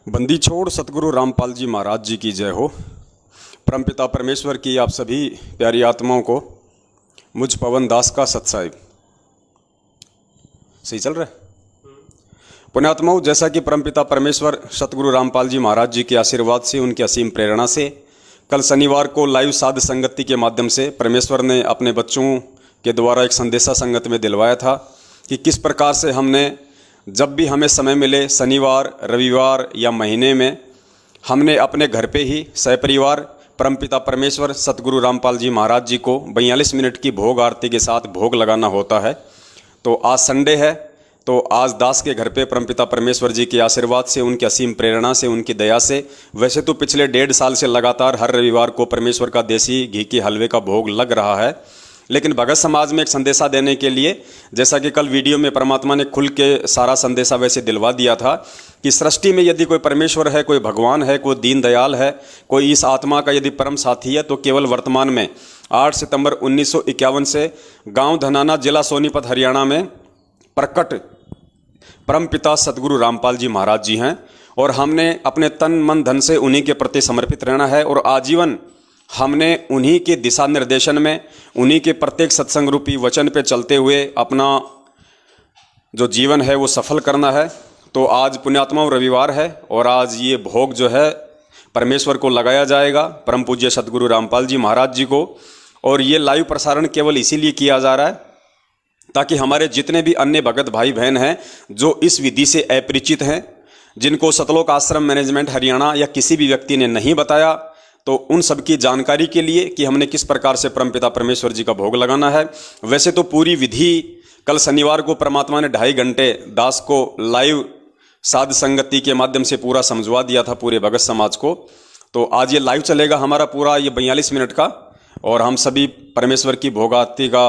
बंदी छोड़ सतगुरु रामपाल जी महाराज जी की जय हो। परमपिता परमेश्वर की आप सभी प्यारी आत्माओं को मुझ पवन दास का सत्साहिब। सही चल रहा है पुण्यात्माओं। जैसा कि परमपिता परमेश्वर सतगुरु रामपाल जी महाराज जी के आशीर्वाद से, उनकी असीम प्रेरणा से कल शनिवार को लाइव साध संगति के माध्यम से परमेश्वर ने अपने बच्चों के द्वारा एक संदेशा संगत में दिलवाया था कि किस प्रकार से हमने जब भी हमें समय मिले, शनिवार, रविवार या महीने में, हमने अपने घर पे ही सहपरिवार परमपिता परमेश्वर सतगुरु रामपाल जी महाराज जी को 42 मिनट की भोग आरती के साथ भोग लगाना होता है। तो आज संडे है, तो आज दास के घर पे परमपिता परमेश्वर जी के आशीर्वाद से, उनकी असीम प्रेरणा से, उनकी दया से, वैसे तो पिछले 1.5 साल से लगातार हर रविवार को परमेश्वर का देसी घी के हलवे का भोग लग रहा है। लेकिन भगत समाज में एक संदेशा देने के लिए, जैसा कि कल वीडियो में परमात्मा ने खुल के सारा संदेशा वैसे दिलवा दिया था कि सृष्टि में यदि कोई परमेश्वर है, कोई भगवान है, कोई दीन दयाल है, कोई इस आत्मा का यदि परम साथी है, तो केवल वर्तमान में 8 सितंबर 1951 से गांव धनाना, जिला सोनीपत, हरियाणा में प्रकट परमपिता सतगुरु रामपाल जी महाराज जी हैं। और हमने अपने तन मन धन से उन्हीं के प्रति समर्पित रहना है और आजीवन हमने उन्हीं के दिशा निर्देशन में, उन्हीं के प्रत्येक सत्संग रूपी वचन पे चलते हुए अपना जो जीवन है वो सफल करना है। तो आज पुण्यात्माओं रविवार है और आज ये भोग जो है परमेश्वर को लगाया जाएगा, परम पूज्य सतगुरु रामपाल जी महाराज जी को। और ये लाइव प्रसारण केवल इसीलिए किया जा रहा है ताकि हमारे जितने भी अन्य भगत भाई बहन हैं जो इस विधि से अपरिचित हैं, जिनको सतलोक आश्रम मैनेजमेंट हरियाणा या किसी भी व्यक्ति ने नहीं बताया, तो उन सब की जानकारी के लिए कि हमने किस प्रकार से परमपिता परमेश्वर जी का भोग लगाना है। वैसे तो पूरी विधि कल शनिवार को परमात्मा ने 2.5 घंटे दास को लाइव साध संगति के माध्यम से पूरा समझवा दिया था पूरे भगत समाज को। तो आज ये लाइव चलेगा हमारा पूरा ये 42 मिनट का, और हम सभी परमेश्वर की भोग आरती का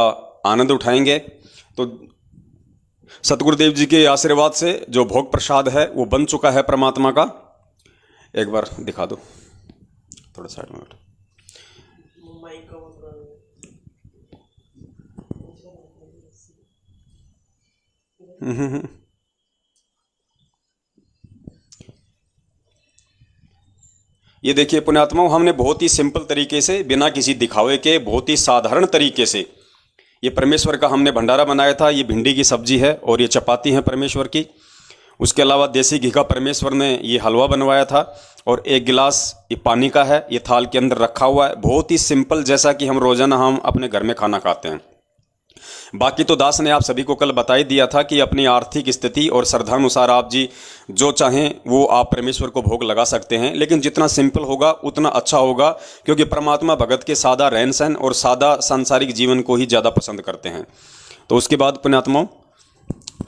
आनंद उठाएंगे। तो सतगुरुदेव जी के आशीर्वाद से जो भोग प्रसाद है वो बन चुका है परमात्मा का। एक बार दिखा दो, थोड़ा साइड में बैठो। ये देखिए पुण्यात्माओं, हमने बहुत ही सिंपल तरीके से, बिना किसी दिखावे के, बहुत ही साधारण तरीके से ये परमेश्वर का हमने भंडारा बनाया था। ये भिंडी की सब्जी है और ये चपाती है परमेश्वर की। उसके अलावा देसी घी का परमेश्वर ने ये हलवा बनवाया था और 1 गिलास ये पानी का है, ये थाल के अंदर रखा हुआ है। बहुत ही सिंपल, जैसा कि हम रोजाना हम अपने घर में खाना खाते हैं। बाकी तो दास ने आप सभी को कल बता ही दिया था कि अपनी आर्थिक स्थिति और श्रद्धानुसार आप जी जो चाहें वो आप परमेश्वर को भोग लगा सकते हैं, लेकिन जितना सिंपल होगा उतना अच्छा होगा, क्योंकि परमात्मा भगत के सादा रहन सहन और सादा सांसारिक जीवन को ही ज़्यादा पसंद करते हैं। तो उसके बाद पुण्यात्माओं,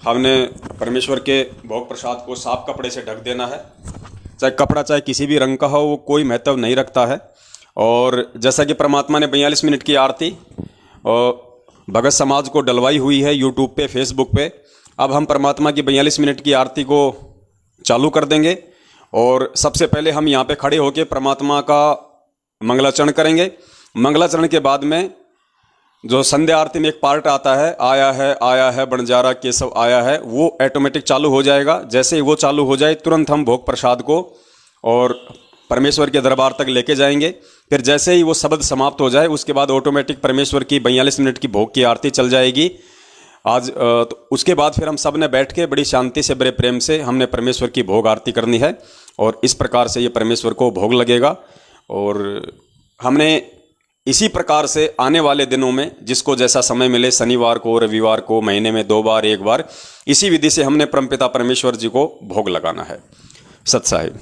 हमने परमेश्वर के भोग प्रसाद को साफ कपड़े से ढक देना है। चाहे कपड़ा चाहे किसी भी रंग का हो, वो कोई महत्व नहीं रखता है। और जैसा कि परमात्मा ने 42 मिनट की आरती और भगत समाज को डलवाई हुई है यूट्यूब पे, फेसबुक पे, अब हम परमात्मा की 42 मिनट की आरती को चालू कर देंगे। और सबसे पहले हम यहाँ पे खड़े होकर परमात्मा का मंगलाचरण करेंगे। मंगलाचरण के बाद में जो संध्या आरती में एक पार्ट आता है, आया है बंजारा केशव आया है, वो ऑटोमेटिक चालू हो जाएगा। जैसे ही वो चालू हो जाए तुरंत हम भोग प्रसाद को और परमेश्वर के दरबार तक लेके जाएंगे। फिर जैसे ही वो शब्द समाप्त हो जाए उसके बाद ऑटोमेटिक परमेश्वर की 42 मिनट की भोग की आरती चल जाएगी आज। तो उसके बाद फिर हम सब ने बैठ के बड़ी शांति से, बड़े प्रेम से हमने परमेश्वर की भोग आरती करनी है और इस प्रकार से ये परमेश्वर को भोग लगेगा। और हमने इसी प्रकार से आने वाले दिनों में जिसको जैसा समय मिले, शनिवार को, रविवार को, महीने में 2 बार, 1 बार, इसी विधि से हमने परमपिता परमेश्वर जी को भोग लगाना है। सत साहिब।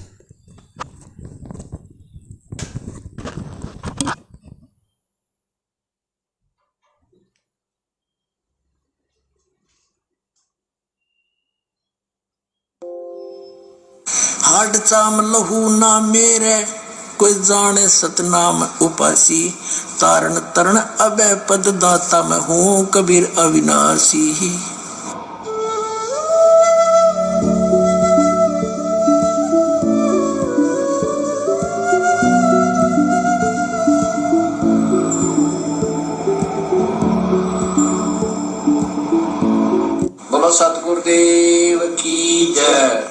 हाड चाम लहू ना मेरे, कोई जाने सतनाम उपासी, तारण तरण अभय पद दाता मैं हूँ कबीर अविनाशी। बोलो सतगुरुदेव की जय।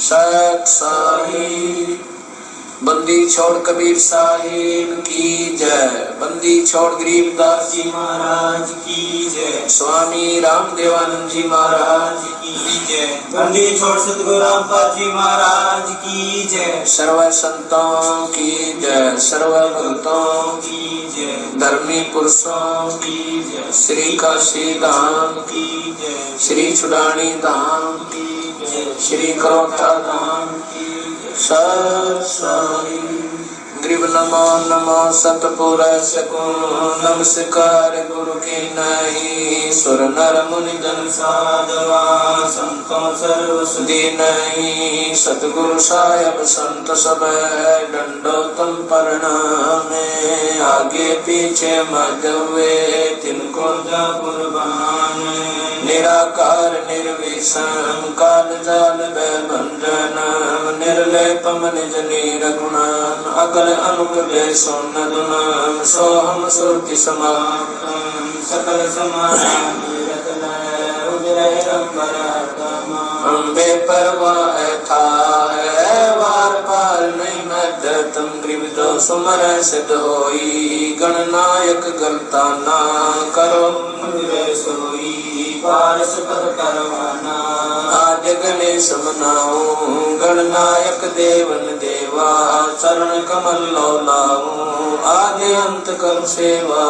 सत साहिब। बंदी छोड़ कबीर साहिब की जय। बंदी छोड़ गरीबदास जी महाराज की जय। स्वामी रामदेवानंद जी महाराज की जय। बंदी छोड़ सतगुरु रामपाल जी महाराज की जय। सर्व संतों की जय। सर्व भक्तों की जय। धर्मी पुरुषों की जय। श्री काशी धाम की जय। श्री छुड़ानी धाम की जय। श्री करोटा धाम की सत साई। ग्रीव नमो नमो सतपुरुष को नमस्कार गुरु की नहीं। सुर नर मुनि जन साधवा संतों सर्व सुधी नहीं। सतगुरु साहेब संत सब दंडोतम प्रणामे। आगे पीछे मध्य हुए तिनको जा कुर्बान। निराकार निर्विषम काल जाल भंजन। निर्लेपम निज नीर गुणान। अकल अनुकले सोन दुनाम। सोहम सुरति समाप्तम। सकल समाना अम्बे परवाह था वार पार नहीं मदतम। ग्रीव सुमर सिद्ध होई। गणनायक गलता ना करो सोई। पारस पद करवाना आज गणेश मनाऊं। गणनायक देवन देवा चरण कमल लाऊं। आदि अंत कर सेवा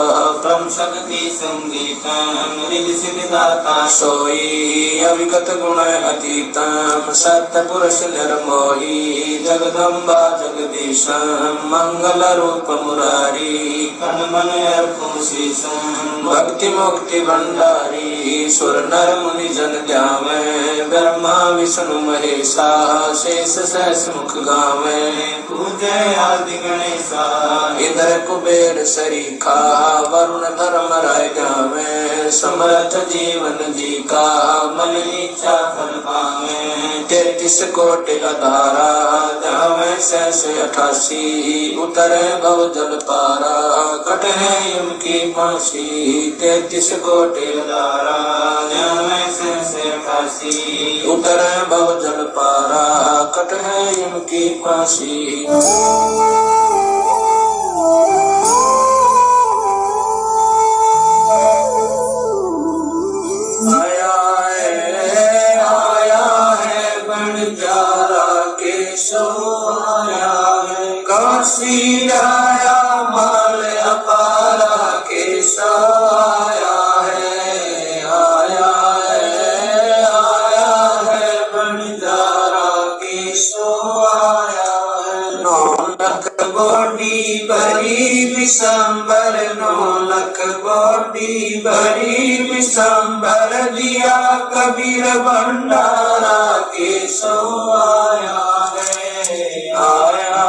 परम शक्ति संगीतम। रिद्धि सिद्धि दाता सोई। अविगत गुण अतीतम। सत्य पुरुष निर्मोही। जगदम्बा जगदीशम। मंगल रूप मुरारी। तन मन अर्पण शीशम। भक्ति मुक्ति भंडारी। सुर नर मुनि जन ध्यावे। ब्रह्मा विष्णु महेशा शेष सहस मुख गावे। पूजे आदि गणेशा। इंद्र कुबेर सरीखा वरुण धर्म राय गावे। समर्थ जीवन जी का मन इच्छा फल पावे। 33 कोटि अधारा जावे सहस 88। उतरे भव जल पारा कटे यम की फांसी। 33 कोटि अधारा जावे सहस 88। उतरे भव जल पारा कटे यम की फांसी। काशी आया माल अपारा केश आया है। आया है बंजारा केश आया है। 9 लख बॉडी भरी विशंबर। 9 लख बॉडी भरी विशंबर। दिया कबीर भंडारा केश आया है। आया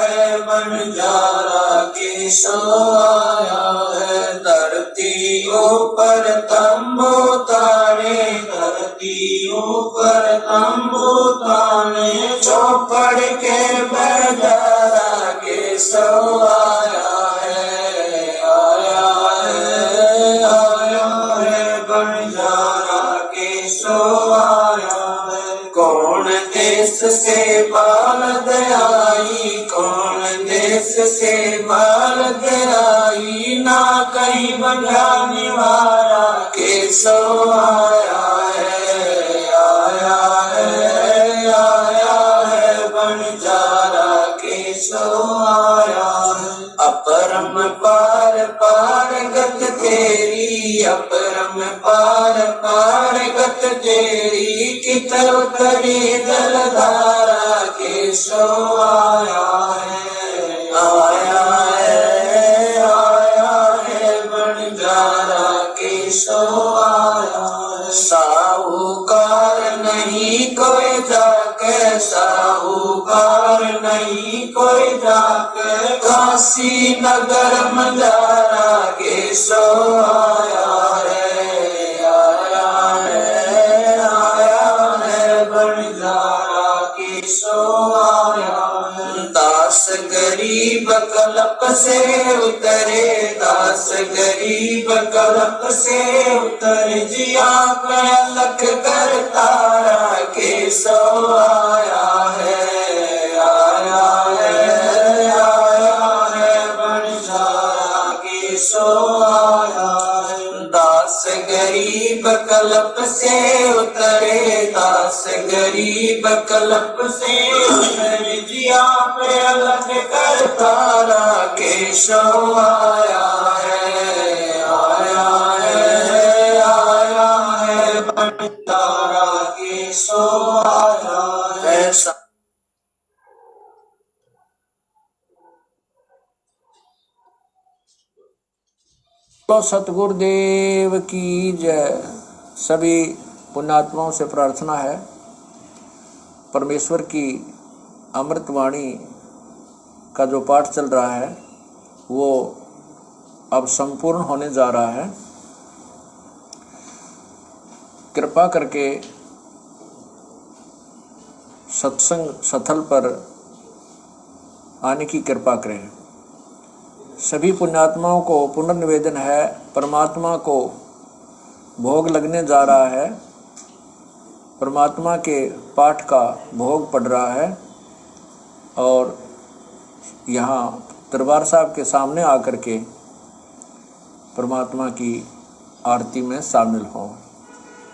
है बंजारा केश आया है। धरती ऊपर तंबू ताने। धरती ऊपर तंबू ताने। चौपड़ के बंजारा केश आया है। आया है बंजारा केश आया है। कौन देश से बालद आई। कौन देश से बालद आई। ना कहीं बजाने वाला केसो आया है। आया है बंजारा केसो आया है। अपरम पार पार गत तेरी। अपरम पार पार गत तेरी। कित उतरी जलधारा केसो आया है। आया है बंजारा केसो आया है। साहूकार नहीं कोई जाके। साहूकार नहीं कोई जाके। काशी नगर मजारा केसो आया है। बंजारा केसो आया है। दास गरीब कलप से उतरे। दास गरीब कलप से उतरे। जिया लख कर तारा उतरे दास गरीब कल्प से उतर जिया पे अलग कर तारा केशव आया है, आया है, आया है, तारा केशव आया है। तो सतगुरुदेव की जय। सभी पुण्यात्माओं से प्रार्थना है परमेश्वर की अमृतवाणी का जो पाठ चल रहा है वो अब संपूर्ण होने जा रहा है। कृपा करके सत्संग स्थल पर आने की कृपा करें। सभी पुण्यात्माओं को पुनर्निवेदन है, परमात्मा को भोग लगने जा रहा है, परमात्मा के पाठ का भोग पड़ रहा है और यहाँ दरबार साहब के सामने आकर के परमात्मा की आरती में शामिल हो।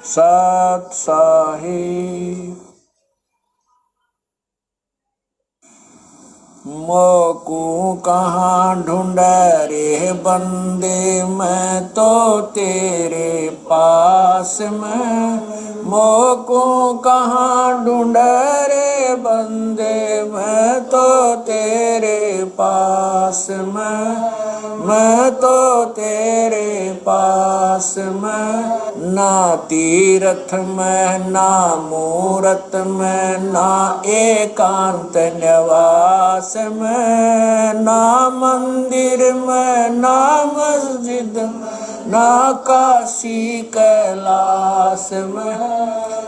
सत साहिब। मोकू कहाँ ढूंढ रे बंदे, मैं तो तेरे पास में। मोकू कहाँ ढूंढ रे बंदे, मैं तो तेरे पास में, मैं तो तेरे पास में। ना तीरथ में ना मूरत में, ना एकांत निवास में, ना मंदिर में ना मस्जिद, ना काशी कैलाश में,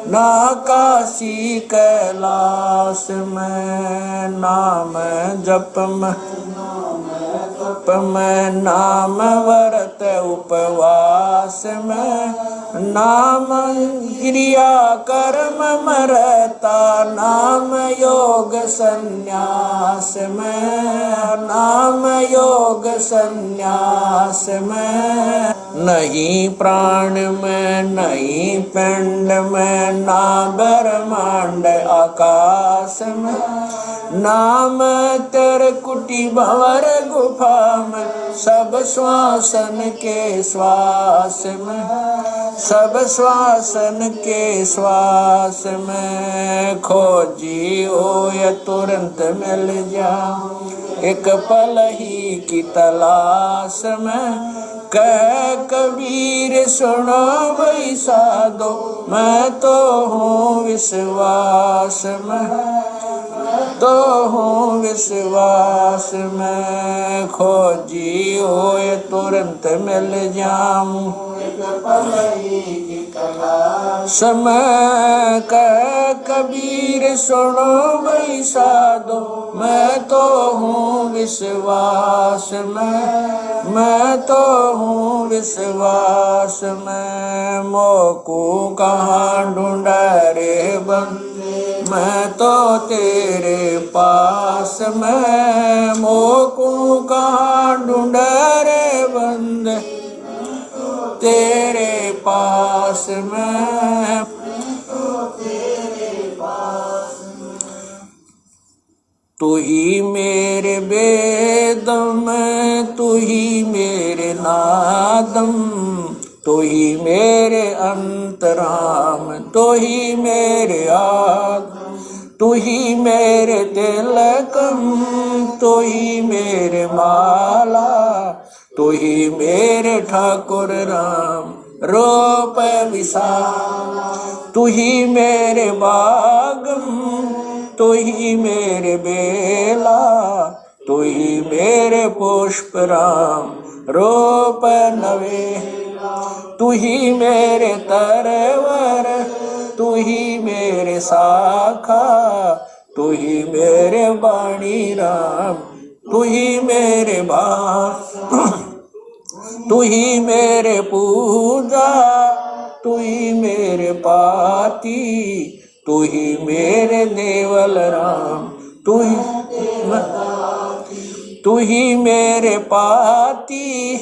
ना काशी कैलाश में। नाम जप में नाम व्रत उपवास में, नाम क्रिया कर्म मरता, नाम योग संन्यास में, नाम योग संन्यास में। नहीं प्राण में नहीं पिंड में, ना ब्रह्मांड आकाश में। नाम तेरे कुटी भंवर गुफा में, सब श्वासन के श्वास में, सब श्वासन के श्वास में। खोजी हो या तुरंत मिल जा, एक पल ही की तलाश में। कह कबीर सुनो भाई साधो, मैं तो हूँ विश्वास में, तो हूँ विश्वास में। खोजी हो ये तुरंत मिल जाऊं, समय कह कबीर सुनो भाई साधो, मैं तो हूँ विश्वास में, मैं तो हूँ विश्वास में। मोकू कहाँ ढूंढ रे बंदे, मैं तो तेरे पास में। मोकू कहाँ ढूंढ रे बंदे, तेरे पास में। तू ही मेरे वेदम, तू ही मेरे नादम, तू ही मेरे अंतराम, तू ही मेरे आग, तू ही मेरे तिलकम, तू ही मेरे माला, तू ही मेरे ठाकुर राम रूप विशाल। तू ही मेरे बागम, तू ही मेरे बेला, तू ही मेरे पुष्प राम रूप नवे। तू ही मेरे तरवर, तू ही मेरे शाखा, तू ही मेरे वाणी राम, तू ही मेरे भाग, तू ही मेरे पूजा, तू ही मेरे पाती, तू ही मेरे देवल राम, तू ही मेरे पाती,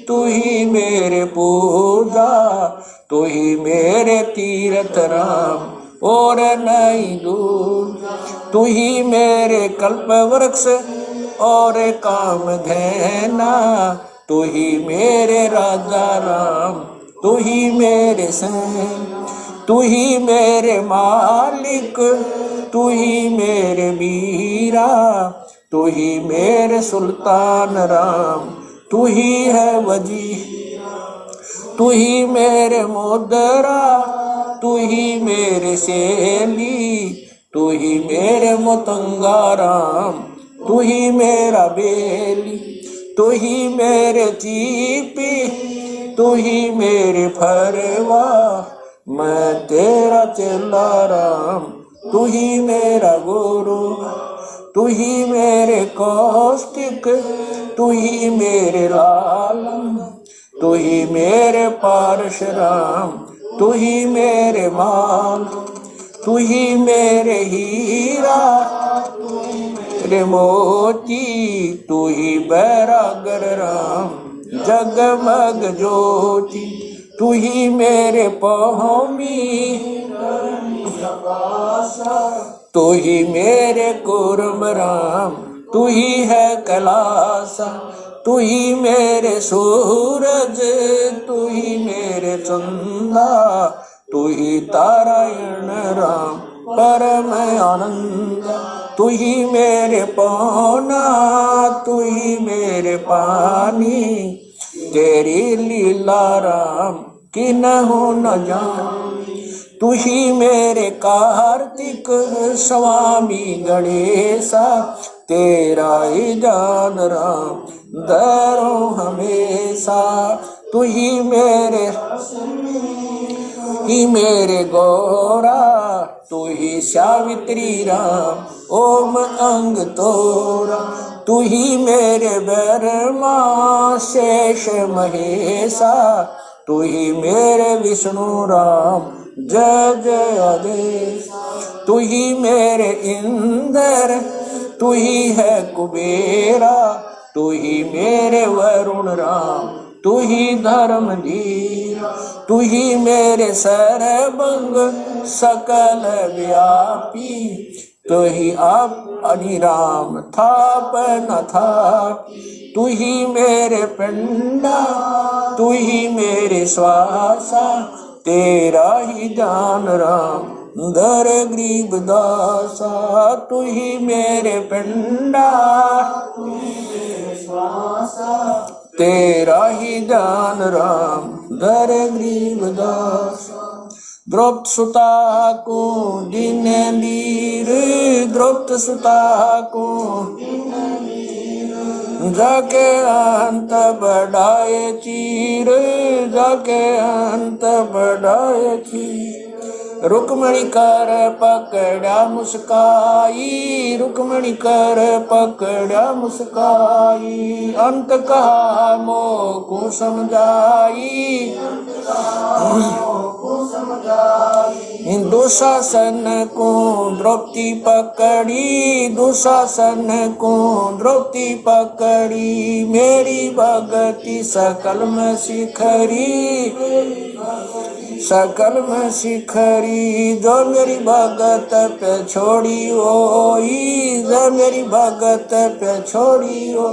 तू ही मेरे पूजा, तू ही मेरे तीर्थ राम और नहीं दूर। तू ही मेरे कल्प वृक्ष और काम धैना, तू ही मेरे राजा राम, तू ही मेरे सैन, तू ही मेरे मालिक, तू ही मेरे मीरा, तू ही मेरे सुल्तान राम, तू ही है वजी, तू ही मेरे मोदरा, तू ही मेरे सेली, तू ही मेरे मतंगा राम, तू ही मेरा बेली, तू ही मेरे चीपी, तू ही मेरे फरवा, मैं तेरा चेला राम, तू ही मेरा गुरु, तू ही मेरे कौशिक, तू ही मेरे लालम, तू ही मेरे परशुराम, तू ही मेरे माल, तू ही मेरे हीरा, मेरे मोती, तू ही बैरागर राम, जगमग ज्योति, तू ही मेरे पहोमी, तू ही मेरे कुर्म राम, तू ही है कैलासा, तू ही मेरे सूरज, तू ही मेरे चंदा, तू ही तारायण राम परम आनंद, तू ही मेरे पौना, तू ही मेरे पानी, तेरी लीला राम किन्हु न जान, तू ही मेरे कार्तिक स्वामी गणेशा, तेरा ही जान राम दरो हमेशा, तू ही मेरे गौरा, तू ही सावित्री राम ओम अंग तोरा, तू ही मेरे ब्रह्मा शेष महेशा, तू ही मेरे विष्णु राम जय जय आदेश, तू ही मेरे इंद्र, तू ही है कुबेरा, तू ही मेरे वरुण राम, तू ही धर्मधीर, तू ही मेरे सर्वंग सकल व्यापी, तू ही आप अनिराम थाप न थाप, तू ही मेरे पिंडा, तू ही मेरे श्वासा, तेरा ही जान राम दर गरीब दासा, तू ही मेरे पिंडा, तू ही मेरे श्वासा, तेरा ही जान राम दर गरीब दासा। द्रौपद सुता को दिन लीर, द्रौपद सुता को जाके अंत बढ़ाए चीर, जाके अंत बढ़ाए चीर, रुक्मणी कर पकड़ा मुस्काई, रुक्मणी कर पकड़ा मुस्काई, अंत कहा मोह को समझाई, दुशासन को द्रौपदी पकड़ी, दुशासन को द्रौपदी पकड़ी, मेरी भगति सकल में शिखरी, सकल में शिखरी, जो मेरी भगत पे छोड़ी होई, जो मेरी भगत पे छोड़ी हो,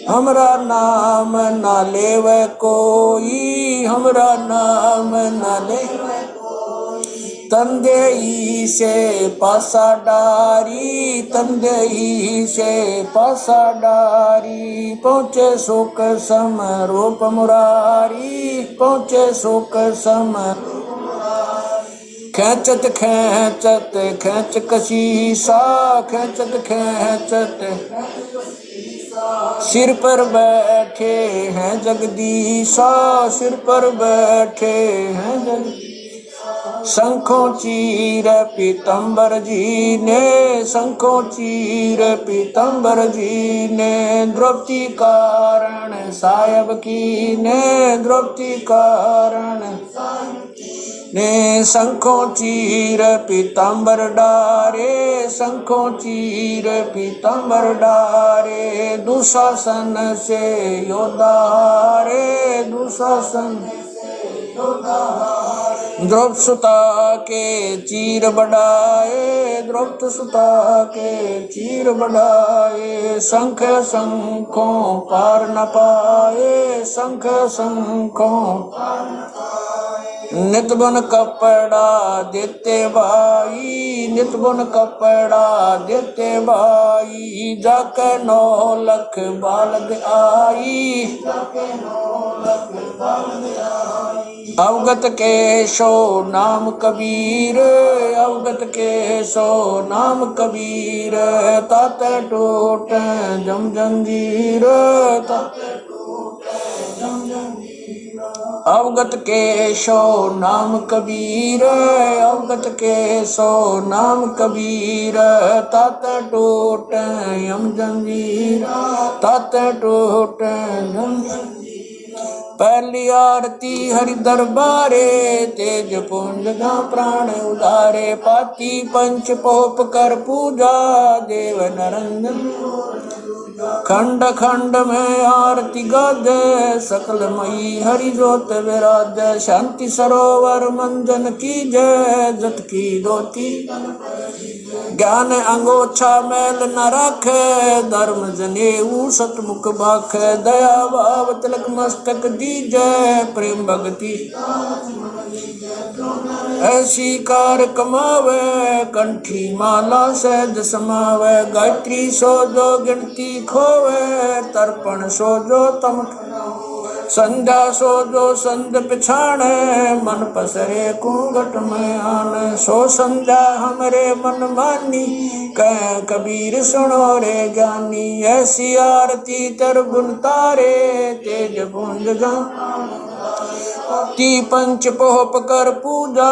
हमरा नाम ना लेवे कोई, हमरा नाम ना लेवे, तंदेई से पासा डारी, तंदेई से पासा डारी, पहुँचे सुख सम रूप मुरारी, पहुँचे सुख सम खेचत खेचत खेच कशीसा, खेचत खेचत सिर पर बैठे हैं जगदीशा, सिर पर बैठे हैं जगदीशा, शंखों चीर पीतम्बर जी ने, शंखों चीर पीतम्बर जी ने, द्रौपदी कारण सायब की ने, द्रौपदी कारण ने, शंखों चीर पीतम्बर डारे, शंखों चीर पीतम्बर डारे, दुशासन से योद्धा रे, दुशासन द्रौपदी सुता के चीर बढ़ाए, द्रौपदी सुता के चीर बढ़ाए। शंख शंखों पार न पाए, शंख शंखों नित बन कपड़ा देते भाई, नित बन कपड़ा देते भाई। जाके 9 लख बालद आई, अवगत के सो नाम कबीर, अवगत के सो नाम कबीर। तात टूट जम जंजीर, अवगत के सो नाम कबीर, अवगत के सो नाम कबीर। तात टूट यम जंजीर, तात टूट यम जंजीर। पहली आरती हरि दरबारे, तेज पुंज गा प्राण उदारे। पाती पंच पोप कर पूजा, देव नरंजन खंड खंड में आरती गाजे। सकल मई हरि जोत विराज, शांति सरोवर मंजन की जय। जत की दोती ज्ञान अंगोछा मैल न राखे, धर्म जनेऊ सतमुख भाखे। दया भाव तिलक मस्तक दीजै, प्रेम भक्ति ऐसी कार कमावे। कंठी माला सहज समावे, गायत्री सो जो गिनती खोवे। तर्पण सो जो तम संध्या सो जो संध पिछाणे। मन पसरे कुंगट में आने, सो संध्या हमरे मन मानी। कह कबीर सुनो रे ज्ञानी, ऐसी आरती तर गुण तारे। तेज पुंज जा ती पंच पोप कर पूजा,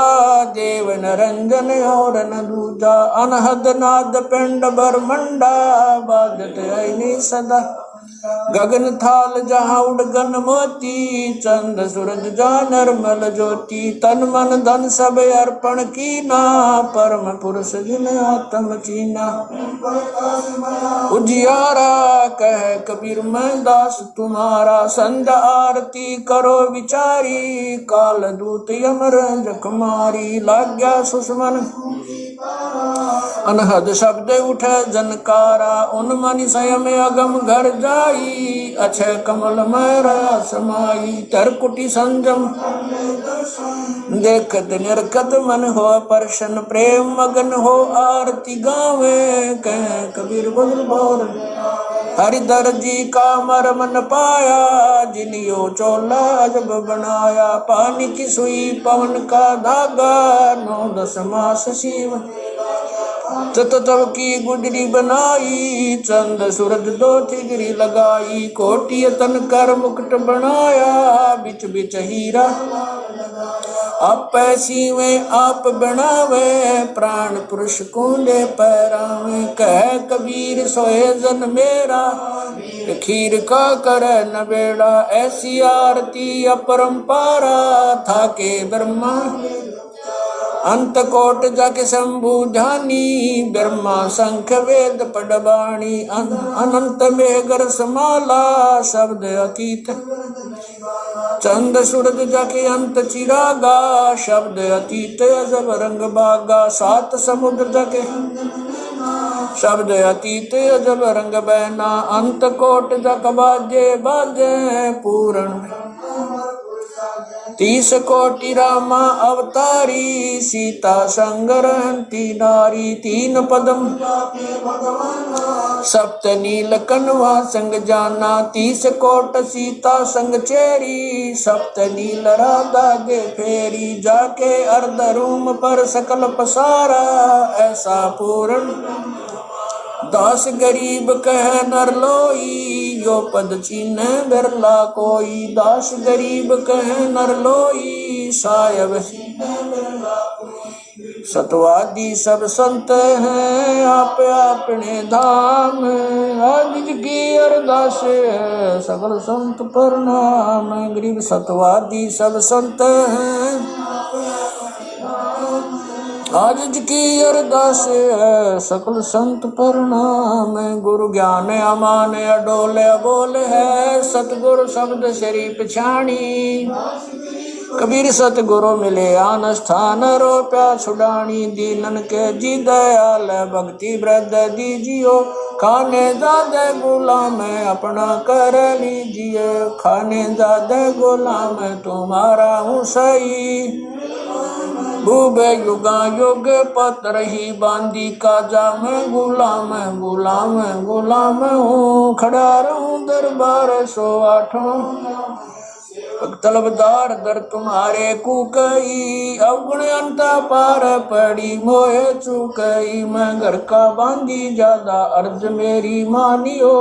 देव नरंजन और न दूजा। अनहद नाद पिंड ब्रह्मंडा, बाजत ऐनी सदा। गगन थाल जहाँ उड़गन मोती, चंद सूरज जा निर्मल ज्योति। तन मन धन सब अर्पण कीना, परम पुरुष जिन आत्म चीना। उजियारा कह कबीर मैं दास तुम्हारा, संध्या आरती करो विचारी। काल दूत यमर जखमारी, लाग्या सुषमन अनहद शब्द उठे जनकारा। उन्मनि संयम अगम घर जाई, अक्षय कमल मैरा समाई। तरकुटी संजम देखत निरखत मन हो प्रसन्न। प्रेम मगन हो आरती गावे, कह कबीर बदल बोर। हरिधर जी का मरमन पाया, जिनियो चोला जब बनाया। पानी की सुई पवन का धागा, 9-10 मास शिव तब की गुजरी बनाई। चंद सूरज दो थिगरी लगाई, कोटि तन कर मुकुट बनाया। बिच बिच हीरा आप ऐसी में आप बनावे, प्राण पुरुष कुंडे पैरावे। कह कबीर सोए जन मेरा, खीर का कर न बेड़ा। ऐसी आरती अपरंपारा, था के ब्रह्मा अंत कोट जाके शंभु ध्यानी। ब्रह्मा शंख वेद पडबाणी, अनंत में गरसमाला। शब्द अतीत चंद सूरज जाके अंत चिरागा, शब्द अतीत अजब रंग बागा। 7 समुद्र जाके शब्द अतीत अजब रंग बैना। अंत कोट जक बाजे बाजे, पूर्ण 30 कोटि रामा अवतारी। सीता संग रहती नारी, 3 पदम सप्त नील कनवा संग जाना। 30 कोट सीता संग चेरी, सप्त नील राधा गे फेरी। जाके अर्ध रूम पर सकल पसारा, ऐसा पूर्ण 10 गरीब कह नर लोई। यो पद चीन्ह बिरला कोई, 10 गरीब कह नर लोई। सायब सतवादी सब संत हैं, आप अपने धाम। आज की अरदास सकल संत प्रणाम। गरीब सतवादी सब संत हैं, आज की अरदास सकल संत प्रणाम। गुरु ज्ञान अमान अडोल अबोल है, सतगुरु शब्द श्री पछाणी। कबीर सतगुरु मिले आन स्थान रोप्या छुड़ानी दीनन के जी दयाल भक्ति वृद्ध दीजियो खाने ज़्यादा गुलाम अपना कर लीजिए खाने ज़्यादा गुलाम तुम्हारा हूँ सही भूबे युगा युग पत्र ही बांदी का जाम गुलाम गुलाम गुलाम हूँ खड़ा रहूं दरबार 108 तलबदार दर तुम्हारे कुकई अवगुण अंत पार पड़ी मोहे चुकई मैं घर का बांधी ज्यादा अर्ज मेरी मानियो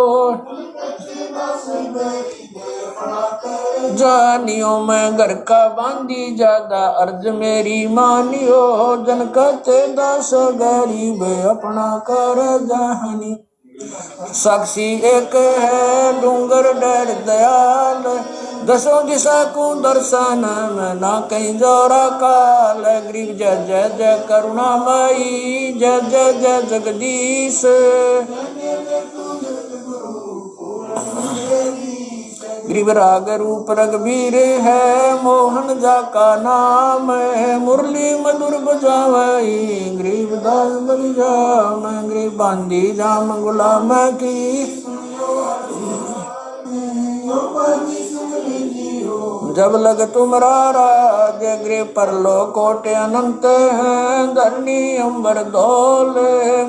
जानियो मैं घर का बांधी ज्यादा अर्ज मेरी मानियो जन कहते दास गरीब अपना कर जहानी साक्षी एक है डूंगर डर दयाल दसों दिशा को दर्शन में ना कहीं जोरा काल गरीब जय जय जय करुणामयी जय जय जय जगदीश गरीब राग रूप रघुवीर है मोहन जा का नाम है मुरली मधुर बजावई गरीब दास बन जाम गरीब बांधी जाम गुलाम की जब लग तुमरा राज गृह परलो कोटे अनंत हैं धरनी अंबर धौल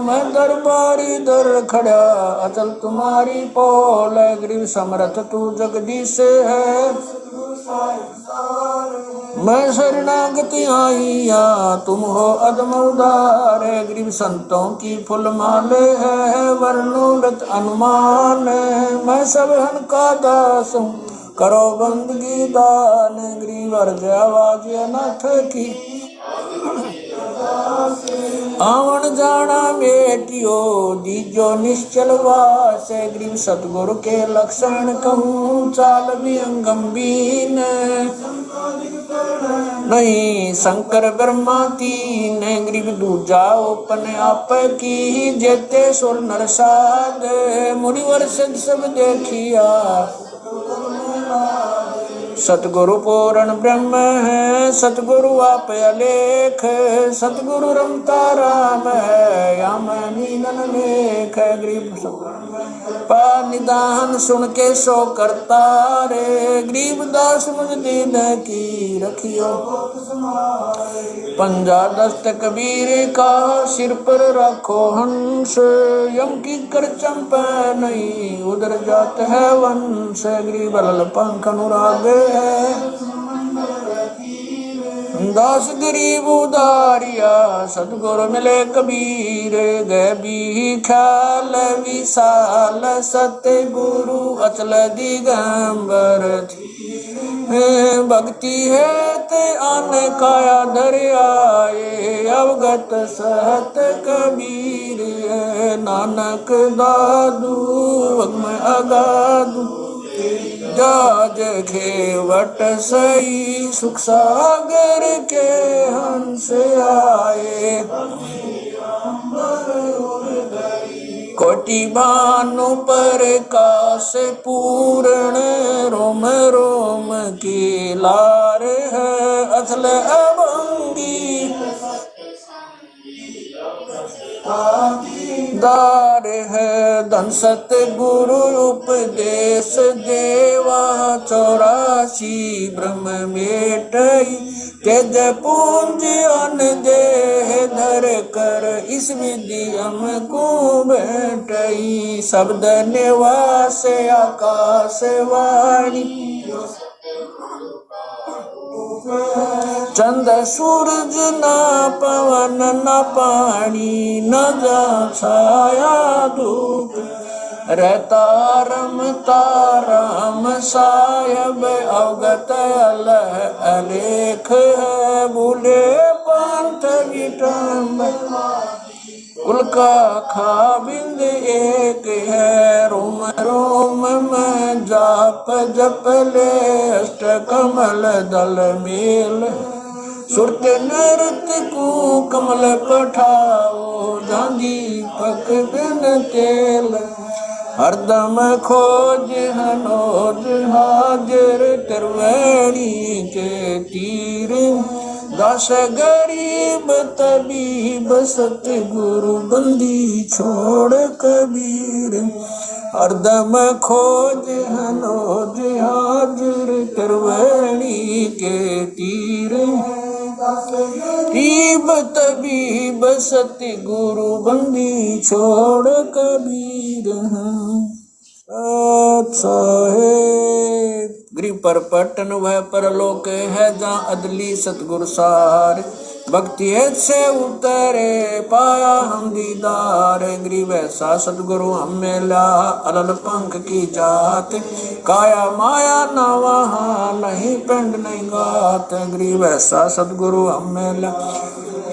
मैं दरबारी दर खड़ा अचल तुम्हारी पोल गृह समर्थ तू जगदीश है मैं शरणागति आईया तुम हो अदम उदार गरीब संतों की फुल माले है वर्णोरत अनुमान मैं सब हन का दास हूँ करो बंदगी दान गरीब अर्ज आवाज अनाथ की आवन जाना बेटियो दीजो निश्चल वास गरीब सतगुरु के लक्षण कहूँ चाल भी गंभीर नहीं शंकर ब्रह्मा तीन गरीब दूजा ओपन आप की जेते सुर नरसाद मुनिवर सिद्ध सब देखिया सतगुरु पूर्ण ब्रह्म है सतगुरु आप अलेख सतगुरु रमता राम है याम नीनन लेख गरीब पा निदान सुन के सो करता रे गरीब दास मुझ दीन की रखियो पंजा दस्त कबीर का सिर पर रखो हंस यम की कर चंपा नहीं उधर जात है वंश गरीब लल पंख अनुराग दास गरीब उदारिया सतगुरु मिले कबीर गए भी ख्याल विशाल सत्य गुरु अचल दिगंबर भक्ति है ते आन काया दरियाए अवगत सहत कबीर नानक दादू मैं अगादू जाज खेवट सही सुख सागर के हंस आए कोटि भानु पर काश पूर्ण रोम रोम की लार है अथल अभंगी दार है धन सत गुरु उपदेश देवा 84 ब्रह्म मेटई तेज पूंज अन देह धर कर इस विधि हमको बैठई शब्द निवास आकाश वाणी चंद सूरज ना पवन न पानी न जा छाया धूप रहता रमता राम सायब अवगत अलह अलेख है भूले पंथ विटम्ब कुल का खा बिंद एक है रोम रोम में जाप जप ले अष्ट कमल दल मेल सुरत नृत्य को कमल पठाओ झांझी पक बिन तेल हरदम खोज हनोज हाजिर करवैणी के तीर दस गरीब तबीब सतगुरु बंदी छोड़ कबीर हरदम खोज हनोज हाजिर करवैणी के तीर गरीब तबीब सतगुरु बंदी छोड़ कबीर साहेब गरीब पर पटन वह परलोक है जहाँ अदली सतगुरु सार भक्ति से उतरे पाया हम दीदार गरीब ऐसा सतगुरु हम मिला अलल पंख की जात काया माया न वहाँ नहीं पिंड नहीं गात गरीब ऐसा सतगुरु हम मिला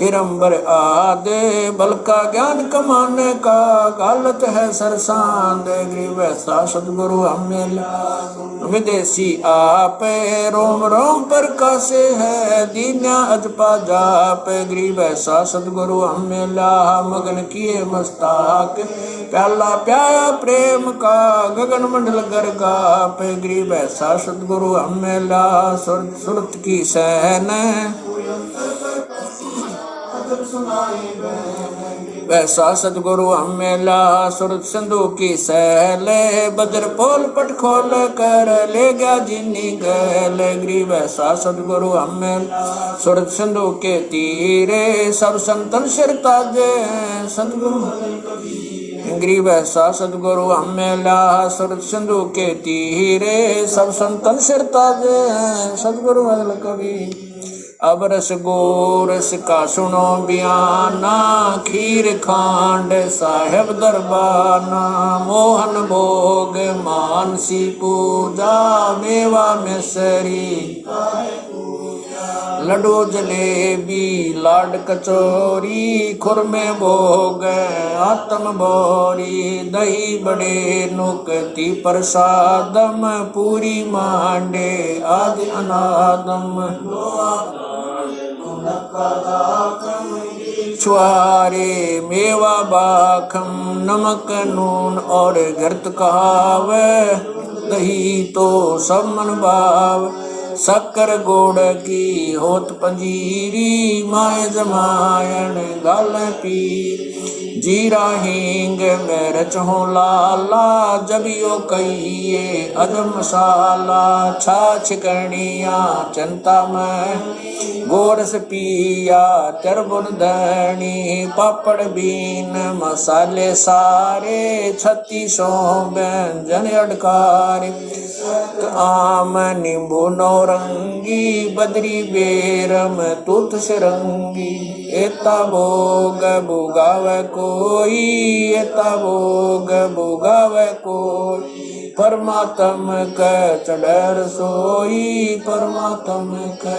हिरंबर आदे बल का ज्ञान कमाने का गालत है सरसांद गरीब ऐसा सतगुरु हम मिला विदेशी आप रोम रोम पर कासे है दीन्या अजपा जाप गरीब ऐसा सतगुरु हम मिला मगन किए मस्ताक प्याला प्याया प्रेम का गगन मंडल गरगाप गरीब ऐसा सतगुरु हम मिला सुरत की सहन वैसा सतगुरु हम मिला सुरत सिंधु की सहले बजर पोल पट खोल कर ले गया जिन्नी गैल गरीब ऐसा सतगुरु हम मिला सुरत सिंधु के तीरे सब संतन सिर ताजे सतगुरु गरीब ऐसा सतगुरु हम मिला सुरत सिंधु के तीरे सब संतन सिर ताजे सतगुरु अदल कबीर अब रस गोरस का सुनो बयाना खीर खांड साहेब दरबाना मोहन भोग मानसी पूजा मेवा मिसरी लड्डू जलेबी लाड कचौरी खुरमे भोग आत्म बोरी दही बड़े नुकती प्रसादम पूरी मांडे आदि अनादम छुआरे मेवा बाखम नमक नून और घृत कहावे दही तो सब मन भाव शक्कर गोड़ की होत पंजीरी माय जमायन गाल पीर जीरा हींग मिर्च हो लाला जबियो कहिए अदम मसाला छाछ कणिया चिंता में गोरस पिया चरबुन धनी पापड़ बीन मसाले सारे 3600 व्यंजन अडकारी आम नींबू नौरंगी बदरी बेरम तुत सिरंगी एता भोग भोगावे कोई एता भोग भोगावे कोई परमात्म क चढ़ सोई परमात्म क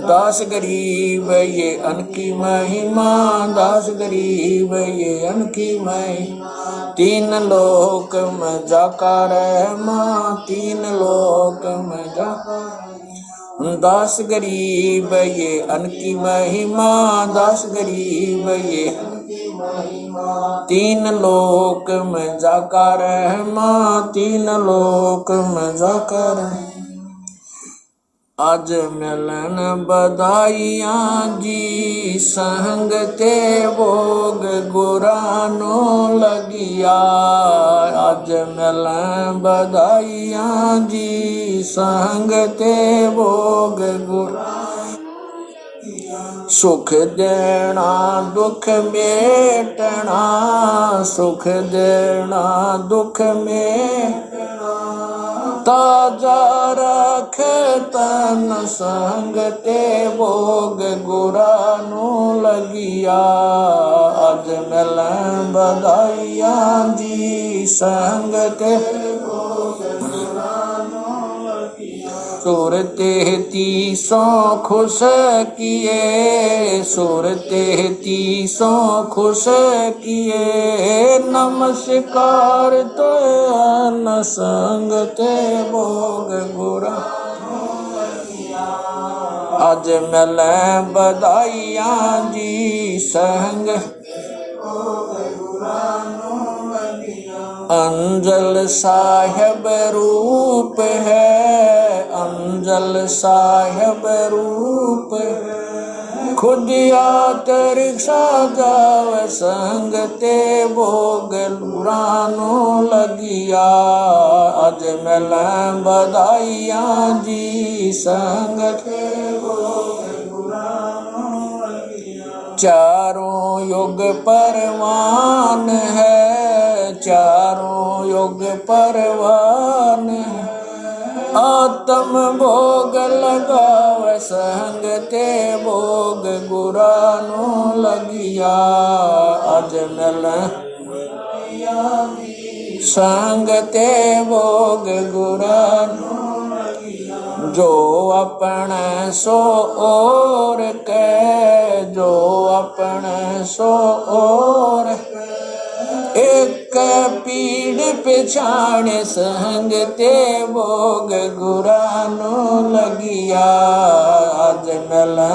दास गरीब ये अनकी महिमा दास गरीब ये अनकी महिमा तीन लोक में जाकर माँ तीन लोक में जाकर दास गरीब ये अनकी महिमा दास गरीब ये तीन लोक में जाकर माँ तीन लोक में जाकर आज मिलन बधाइयाँ जी संग ते भोग गुरानो लगिया आज मिलन बधाइयाँ जी संग ते भोग गुरानो सुख देना दुख मेटना सुख देना दुख मेटना ताजा रख तन संग ते भोग गुरानो लगिया आज मिलन बधाइयाँ जी संग ते सुर तेहतीसों खुश किए सुर तेहतीसों खुश किए नमस्कार तो न संग ते भोग गुरा आज मिले बधाइयाँ जी संग अंजल साहेब रूप है, अंजल साहेब रूप है। खुदिया रिक्शा जावे संग ते भोग लुरानो लगिया। अज मिले बधाइयां जी संग ते भोग लुरानो लगिया। चारों युग परवान है, चारों युग परवान है। आत्म भोग लगावे संग ते भोग गुरानो लगिया। अज मिले संग ते भोग गुरानो लगिया। जो अपने सो और के, जो अपने सो और एक पीड़ पिछाड़ संग ते भोग गुरानो लगिया। अज मिले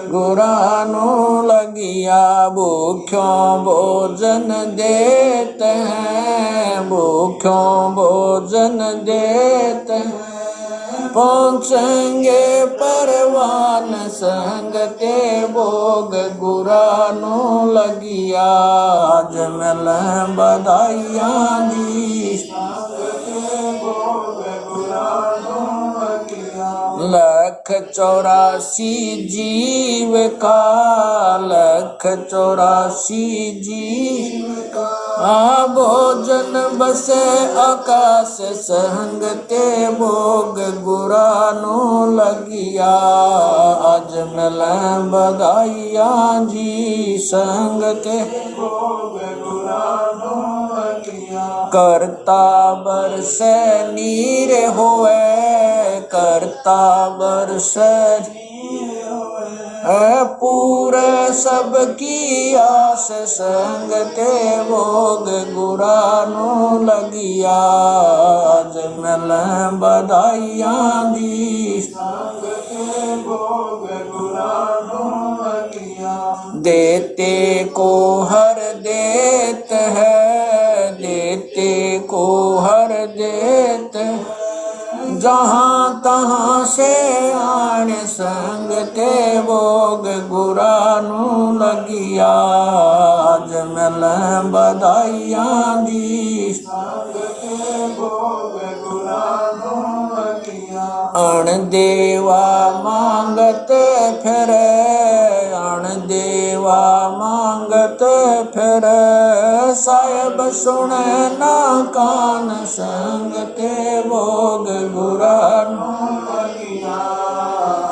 गुरानो लगिया। भूख्यों भोजन देते हैं, भूख्यों भोजन देते हैं। पहुँचेंगे परवान संग ते भोग गुरानो लगिया। आज मिले बधाइयां जी लख 84 जीव का, लख 84 जीव का। भोजन बसे आकाश संग ते भोग गुरानो लगिया। आज मिले बधाइयां जी संग ते भोग गुरानो लगिया। करता बरसे नीर होए, करता बरसे पूरे सबकी आस संग ते भोग गुरानो लगिया। आज मिले बधाइयां जी संग ते भोग गुरानो लगिया। देते को हर देत है, देते को हर देत है। जहाँ तहाँ से आन संग ते भोग गुरानो लगिया। आज मिले बधाइयां जी संग ते भोग गुरानो लगिया। अण देवा मांगत फिरे, अण देवा मांगत फिरे। साहेब सुने ना कान संग ते भोग गुरानो लगिया।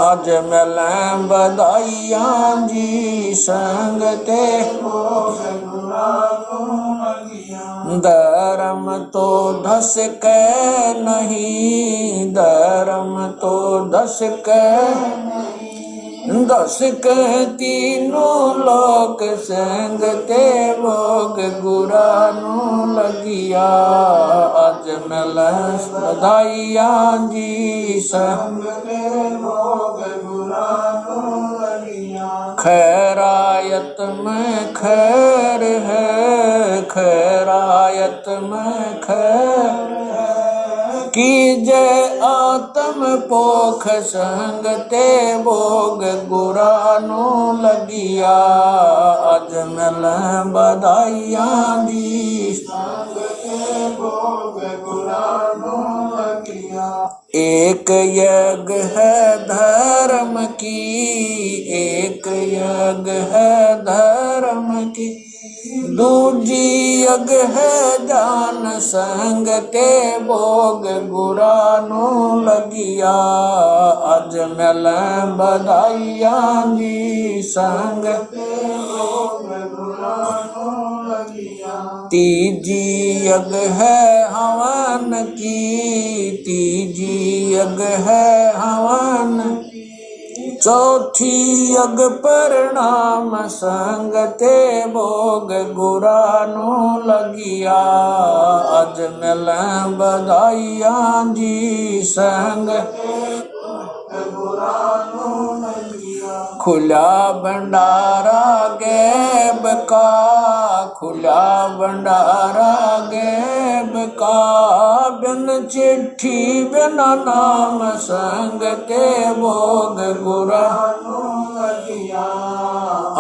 आज मिले बधाइयां जी संग ते भोग गुरानो लगिया। धर्म तो धस के नहीं, धर्म तो धस के दस के तीनों लोक संग ते भोग गुरानो लगिया। आज मिले बधाइयां जी संग ते भोग गुरानो लगिया। खैरायत में खैर है, खैरायत में खैर कीजे आत्म पोख संग ते भोग गुरानो लगिया। आज मिले बधाइयां जी संग ते भोग गुरानो लगिया। एक यज्ञ है धर्म की, एक यज्ञ है धर्म की। दूजी यज्ञ है जान संग ते भोग गुरानो लगिया। आज मिले बधाइयां जी संग ते भोग गुरानो लगिया। तीजी यज्ञ है हवन की, तीजी यज्ञ है हवन की। चौथी यज्ञ प्रणाम संग ते भोग गुरानो लगिया। आज मिले बधाइयां जी संग ते भोग गुरानो लगिया। खुला भंडारा गैब का, खुला भंडारा गैब का, बिन चिट्ठी बिना नाम संग के भोग गुरा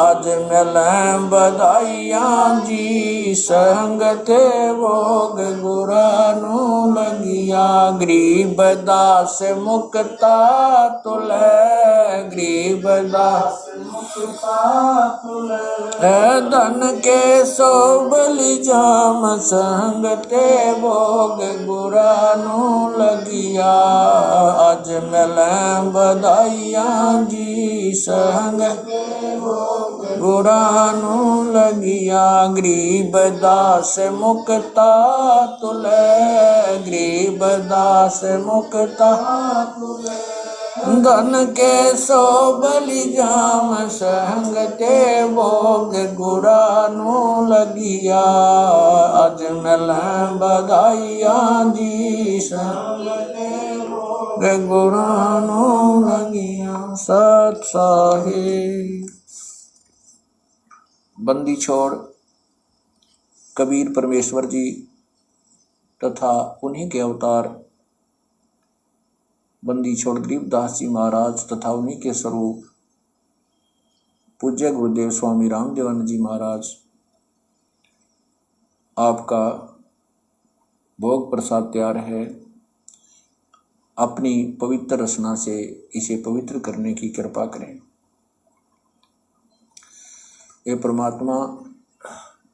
आज मिलें बधाइयां जी, संग ते भोग गुरा नू लगिया। गरीब दास मुक्ता तुले, गरीब दास मुक्ता तुले, धन के सो बलि जाम संग ते भोग गुरा नू लगिया। आज मिलें बधाइयां जी, संग गुरा नू लगिया। गरीब दास मुक्ता तुले, गरीब दास मुक्ता तुले, धन के सो बलि जाम संग ते भोग गुरा नू लगिया। आज मिलें बधाइयां जी, संग ते भोग गुरा नू लगिया। सत साहिब। बंदी छोड़ कबीर परमेश्वर जी तथा उन्हीं के अवतार बंदी छोड़ गरीबदास जी महाराज तथा उन्हीं के स्वरूप पूज्य गुरुदेव स्वामी रामदेवानंद जी महाराज, आपका भोग प्रसाद तैयार है। अपनी पवित्र रचना से इसे पवित्र करने की कृपा करें। ये परमात्मा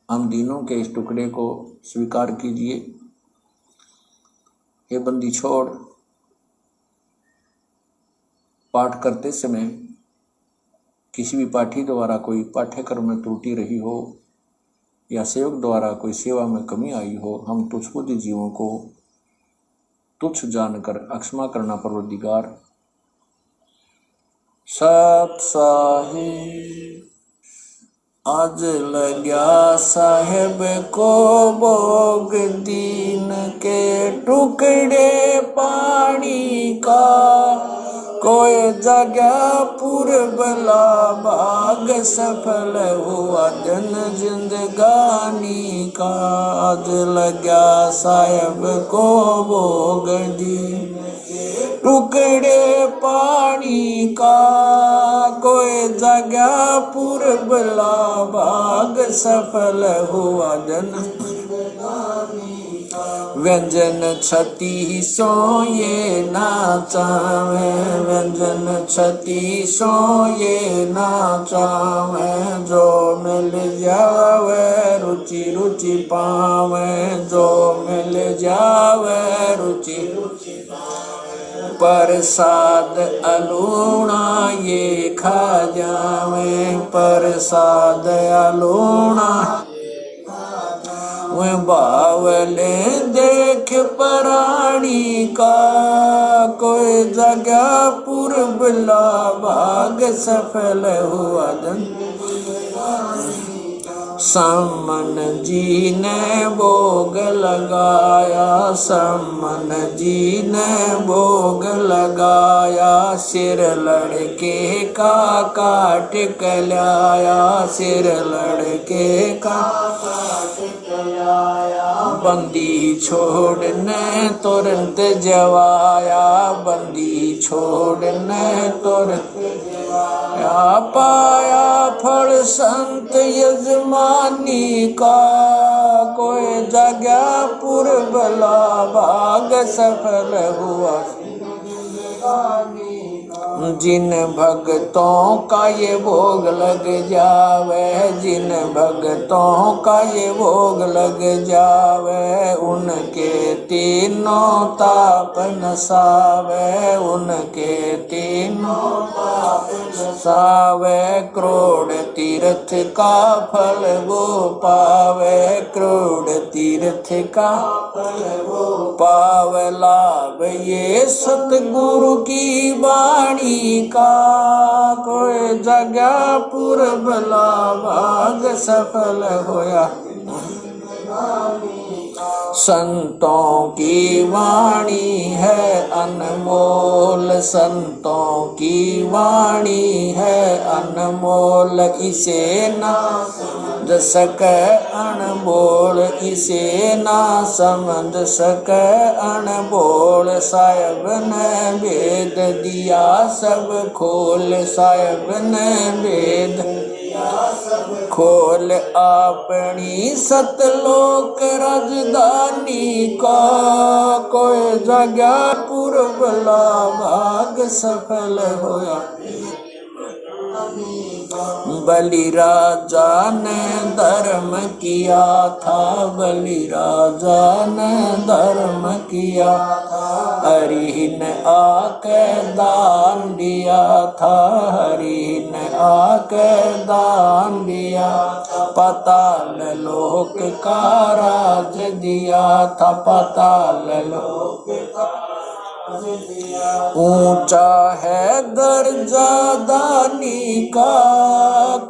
हम दीनों के इस टुकड़े को स्वीकार कीजिए। ये बंदी छोड़ पाठ करते समय किसी भी पाठी द्वारा कोई पाठ्यक्रम में त्रुटि रही हो या सेवक द्वारा कोई सेवा में कमी आई हो, हम तुच्छबुद्धि जीवों को तुच्छ जानकर अक्षमा करना परवरदिगार। सत साहिब। आज लग्या साहेब को भोग दीन के टुकड़े पानी का, कोई जगह पूर्वला भाग सफल हुआ जन जिंदगानी का। आज लग्या साहेब को भोग दीन टुकड़े पानी का, कोई जगह पूर्वला भाग सफल हुआ जन व्यंजन छती सो ये नाचावे, व्यंजन छती सो ये नाचावे, जो मिल जावे रुचि रुचि पावे, जो मिल जावे रुचि रुचि प्रसाद अलूणा ये खा जावे, प्रसाद अलूणा वे बावले देख प्राणी का, कोई जगह पूर्वला भाग सफल हुआ धन। सम्मन जी ने भोग लगाया, सम्मन जी ने भोग लगाया, सिर लड़के का काट के लाया, सिर लड़के का काट के लाया। बंदी छोड़ने तुरंत जवाया, बंदी छोड़ने तुरंत जवाया, पाया फल संत यजमानी का, कोई जगह पूर्वला भाग सफल हुआ। जिन भक्तों का ये भोग लग जावे, जिन भक्तों का ये भोग लग जावे, उनके तीनों ताप नसावे, उनके तीनों ताप नसावे। करोड़ तीर्थ का फल वो पावे, करोड़ तीर्थ का फल वो पावे। लाभ ये सतगुरु की वाणी का, कोई जगह पूर्वला भाग सफल होया। संतों की वाणी है अनमोल, संतों की वाणी है अनमोल, इसे ना समझ सके अनमोल, इसे ना समझ सके अनमोल। साहेब ने वेद दिया सब खोल, साहेब ने वेद खोल, अपनी सतलोक राजधानी का कोई जगह पुरबला भाग सफल होया। बलि राजा ने धर्म किया था, बलि राजा ने धर्म किया था, हरि ने आके दान दिया था, हरि ने आके दान दिया, पाताल लोक का राज दिया था, पाताल लोक का ऊंचा है दर्जा दानी का,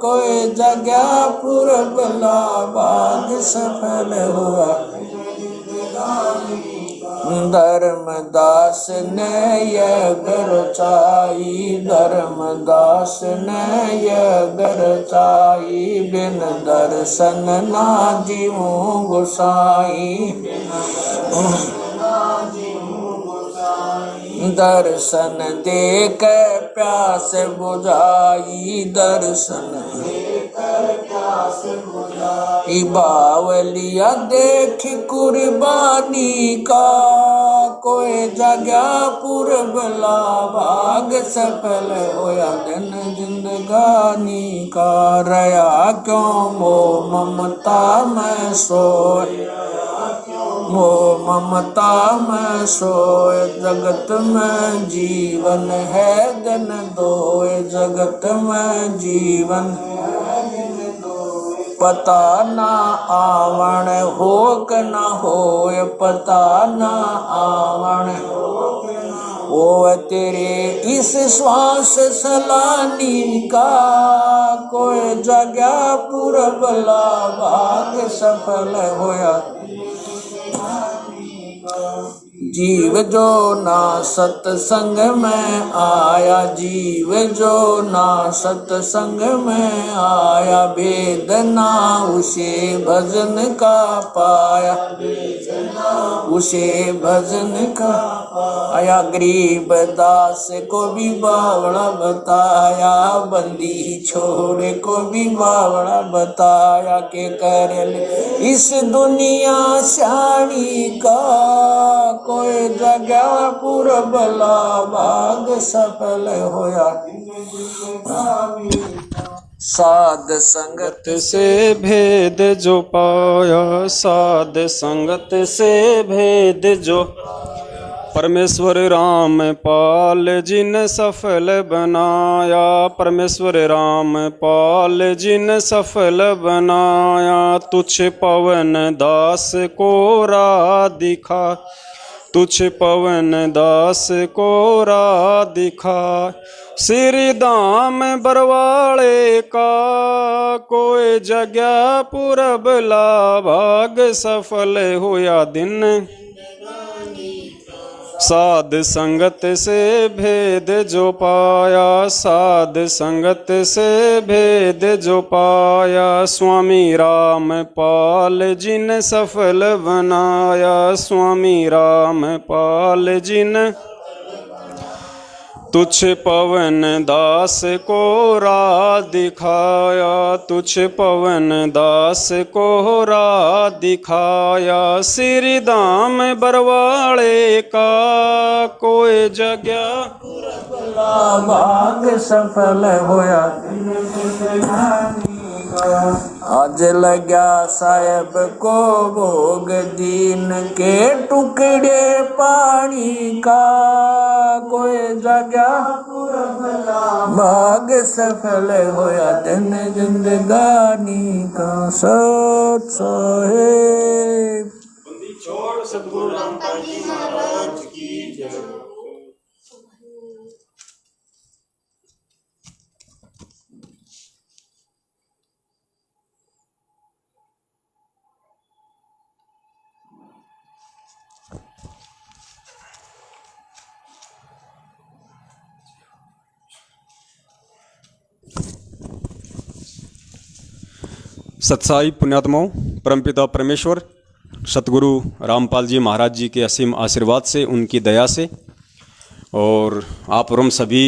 कोई जगह पुरबला भाग सफल हुआ। धर्मदास ने यह रचाई, धर्मदास ने यह रचाई, बिन दर्शन ना जीऊं गोसाई, दर्शन देख प्यास बुझाई, दर्शन देकर प्यास बुझाई, बावलिया देख कुर्बानी का, कोई जगह पुरबला भाग सफल होया। दिन जिंदगानी का रया क्यों मोह ममता में सोए, मोह ममता में सोए, जगत में जीवन है दिन दोए, जगत में जीवन पता ना आवण हो क न होए, पता ना आवण ओ तेरे इस श्वास सलानी का, कोई जगह पुरबला भाग सफल होया। जीव जो ना सत्संग में आया, जीव जो ना सत्संग में आया, भेद ना उसे भजन का पाया, उसे भजन का आया। गरीब दास को भी बावड़ा बताया, बंदी छोरे को भी बावड़ा बताया, के कर इस दुनिया शानी का, कोई जगह पुरबला भाग सफल होया। साध संगत से भेद जो पाया, साध संगत से भेद जो, परमेश्वर राम पाल जिन सफल बनाया, परमेश्वर राम पाल जिन सफल बनाया। तुझ पवन दास को राह दिखा, तुझ पवन दास को राह दिखा, श्री धाम बरवाले का, कोई जगह पुरबला भाग सफल होया। दिन साध संगत से भेद जो पाया, साध संगत से भेद जो पाया, स्वामी राम पाल जिन सफल बनाया, स्वामी राम पाल जिन। तुझ पवन दास को राह दिखाया, तुझ पवन दास को राह दिखाया, श्री धाम बरवाले का, कोई जगह पुरबला भाग सफल होया। आज लगा साहेब को भोग दीन के टुकड़े पानी का, कोई जगह भाग सफल होया। दिन जिंदगानी का सत साहेब छोड़ सतगुरु रामपाल जी महाराज की जय। सत्साई पुण्यात्माओं, परमपिता परमेश्वर सतगुरु रामपाल जी महाराज जी के असीम आशीर्वाद से, उनकी दया से और आप और हम सभी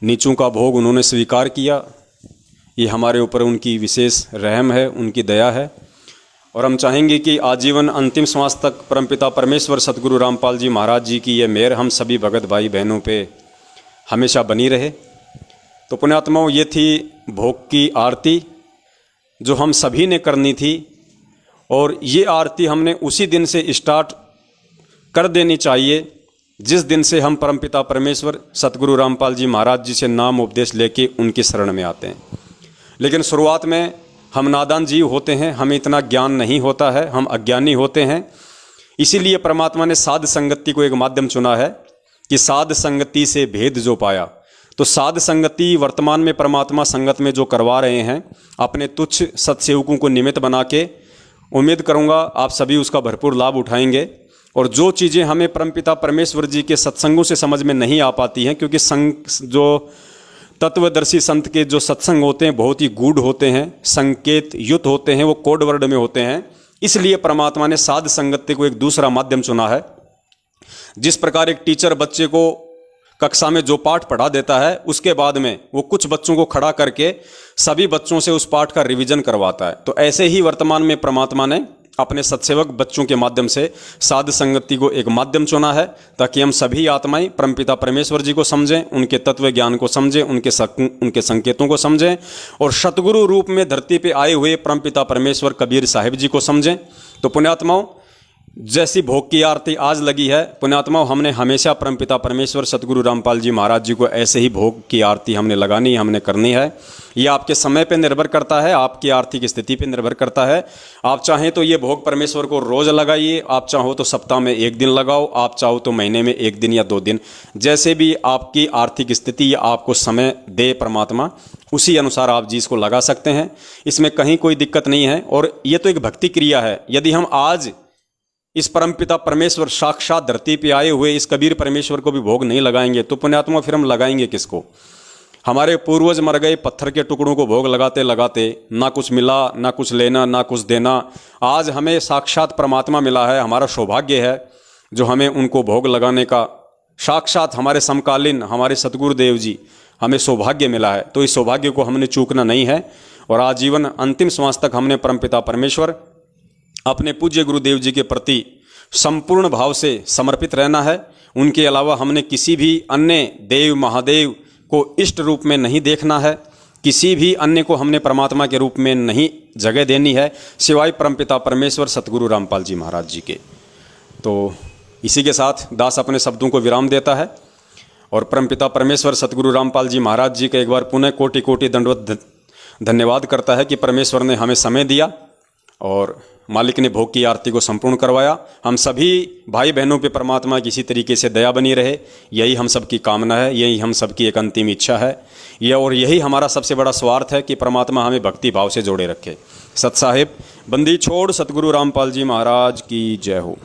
नीचों का भोग उन्होंने स्वीकार किया। ये हमारे ऊपर उनकी विशेष रहम है, उनकी दया है और हम चाहेंगे कि आजीवन अंतिम श्वास तक परमपिता परमेश्वर सतगुरु रामपाल जी महाराज जी की ये मेहर हम सभी भगत भाई बहनों पे हमेशा बनी रहे। तो पुण्यात्माओं, ये थी भोग की आरती जो हम सभी ने करनी थी और ये आरती हमने उसी दिन से स्टार्ट कर देनी चाहिए जिस दिन से हम परमपिता परमेश्वर सतगुरु रामपाल जी महाराज जी से नाम उपदेश लेके उनकी शरण में आते हैं। लेकिन शुरुआत में हम नादान जीव होते हैं, हमें इतना ज्ञान नहीं होता है, हम अज्ञानी होते हैं। इसीलिए परमात्मा ने साध संगति को एक माध्यम चुना है कि साध संगति से भेद जो पाया। तो साध संगति वर्तमान में परमात्मा संगत में जो करवा रहे हैं, अपने तुच्छ सत्सेवकों को निमित्त बना के, उम्मीद करूंगा आप सभी उसका भरपूर लाभ उठाएंगे। और जो चीज़ें हमें परमपिता परमेश्वर जी के सत्संगों से समझ में नहीं आ पाती हैं, क्योंकि जो तत्वदर्शी संत के जो सत्संग होते हैं बहुत ही गूढ़ होते हैं, संकेत युक्त होते हैं, वो कोड वर्ड में होते हैं, इसलिए परमात्मा ने साध संगति को एक दूसरा माध्यम चुना है। जिस प्रकार एक टीचर बच्चे को कक्षा में जो पाठ पढ़ा देता है, उसके बाद में वो कुछ बच्चों को खड़ा करके सभी बच्चों से उस पाठ का रिवीजन करवाता है, तो ऐसे ही वर्तमान में परमात्मा ने अपने सत्सेवक बच्चों के माध्यम से साध संगति को एक माध्यम चुना है, ताकि हम सभी आत्माएं परमपिता परमेश्वर जी को समझें, उनके तत्व ज्ञान को समझें, उनके संकेतों को समझें और सतगुरु रूप में धरती पे आए हुए परमपिता परमेश्वर कबीर साहिब जी को समझें। तो पुण्यात्माओं, जैसी भोग की आरती आज लगी है, पुण्यात्माओं, हमने हमेशा परमपिता परमेश्वर सतगुरु रामपाल जी महाराज जी को ऐसे ही भोग की आरती हमने लगानी है, हमने करनी है। ये आपके समय पे निर्भर करता है, आपकी आर्थिक स्थिति पे निर्भर करता है। आप चाहें तो ये भोग परमेश्वर को रोज लगाइए, आप चाहो तो सप्ताह में 1 दिन लगाओ, आप चाहो तो महीने में 1 दिन या 2 दिन, जैसे भी आपकी आर्थिक स्थिति या आपको समय दे परमात्मा, उसी अनुसार आप जी इसको लगा सकते हैं। इसमें कहीं कोई दिक्कत नहीं है और ये तो एक भक्ति क्रिया है। यदि हम आज इस परमपिता परमेश्वर साक्षात धरती पे आए हुए इस कबीर परमेश्वर को भी भोग नहीं लगाएंगे तो पुण्यात्मा फिर हम लगाएंगे किसको? हमारे पूर्वज मर गए, पत्थर के टुकड़ों को भोग लगाते लगाते ना कुछ मिला, ना कुछ लेना, ना कुछ देना। आज हमें साक्षात परमात्मा मिला है, हमारा सौभाग्य है जो हमें उनको भोग लगाने का, साक्षात हमारे समकालीन हमारे सतगुरुदेव जी, हमें सौभाग्य मिला है। तो इस सौभाग्य को हमने चूकना नहीं है और आजीवन अंतिम श्वास तक हमने परमपिता परमेश्वर अपने पूज्य गुरुदेव जी के प्रति संपूर्ण भाव से समर्पित रहना है। उनके अलावा हमने किसी भी अन्य देव महादेव को इष्ट रूप में नहीं देखना है, किसी भी अन्य को हमने परमात्मा के रूप में नहीं जगह देनी है सिवाय परमपिता परमेश्वर सतगुरु रामपाल जी महाराज जी के। तो इसी के साथ दास अपने शब्दों को विराम देता है और परमपिता परमेश्वर सतगुरु रामपाल जी महाराज जी का एक बार पुनः कोटि कोटि दंडवत धन्यवाद करता है कि परमेश्वर ने हमें समय दिया और मालिक ने भोग की आरती को संपूर्ण करवाया। हम सभी भाई बहनों पे परमात्मा की इसी तरीके से दया बनी रहे, यही हम सबकी कामना है, यही हम सबकी एक अंतिम इच्छा है, यही हमारा सबसे बड़ा स्वार्थ है कि परमात्मा हमें भक्ति भाव से जोड़े रखे। सत साहिब बंदी छोड़ सतगुरु रामपाल जी महाराज की जय हो।